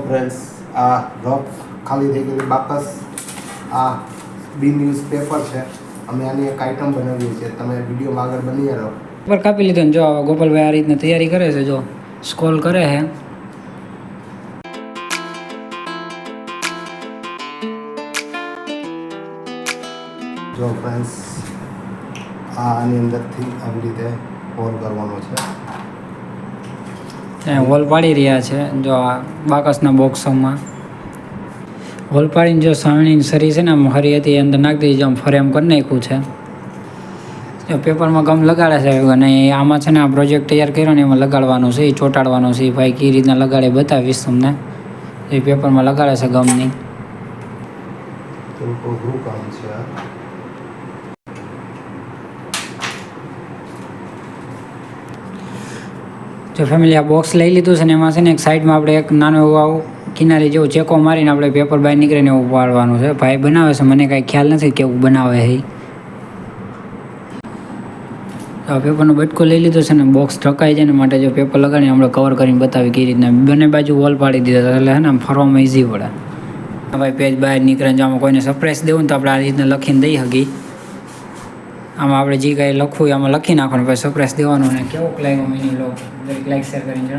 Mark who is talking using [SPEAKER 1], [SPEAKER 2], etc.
[SPEAKER 1] Friends, આ rough ખાલી થઈ ગયેલી બાકસ, આ બી ન્યૂઝ પેપર છે. અમે આની એક આઈટમ બનાવીએ છીએ. તમે વિડીયોમાં આગળ બની રહો.
[SPEAKER 2] પેપર કાપી લીધું ને જો ગોપાલભાઈ આ રીતના તૈયારી કરે છે. જો સ્કોલ કરે છે.
[SPEAKER 1] જો ફ્રેન્ડ્સ, આની અંદરથી આવી રીતે હોલ કરવાનો છે.
[SPEAKER 2] હોલ પાડી રહ્યા છે. જો આ બાકસના બોક્સોમાં હોલ પાડીને જો સાવણીની સરી છે ને આમ હરી હતી અંદર નાખી દીધી. આમ ફરેમ કરી નાખ્યું છે. જો પેપરમાં ગમ લગાડે છે અને આમાં છે ને આ પ્રોજેક્ટ તૈયાર કર્યો ને એમાં લગાડવાનું છે. એ ચોંટાડવાનું છે. એ ભાઈ કઈ રીતના લગાડે બતાવીશ તમને. એ પેપરમાં લગાડે છે ગમની.
[SPEAKER 1] થોડું અઘરું કામ છે આ.
[SPEAKER 2] જો ફેમિલી આ બોક્સ લઈ લીધું છે ને એમાં છે ને એક સાઈડમાં આપણે એક નાનો એવું આવું કિનારી જેવું ચેકો મારીને આપણે પેપર બહાર નીકળીને એવું પાડવાનું છે. ભાઈ બનાવે છે, મને કાંઈ ખ્યાલ નથી કેવું બનાવે છે. આ પેપરનો બટકો લઈ લીધો છે ને બોક્સ ઢકાઈ જાય ને માટે જો પેપર લગાડીને આપણે કવર કરીને બતાવી કઈ રીતના બંને બાજુ વોલ પાડી દીધા એટલે છે ને આમ ફરવામાં ઇઝી પડે. ભાઈ પેજ બહાર નીકળે જો આમાં કોઈને સરપ્રાઈઝ દેવું ને તો આપણે આ રીતના લખીને દઈ શકીએ. આમાં આપણે જે કાંઈ લખવું આમાં લખી નાખવાનું, પછી સરપ્રાઈઝ દેવાનું. અને કેવો લાગ્યો મિની વ્લોગ દરેક લાઈક શેર કરીને જણાવો.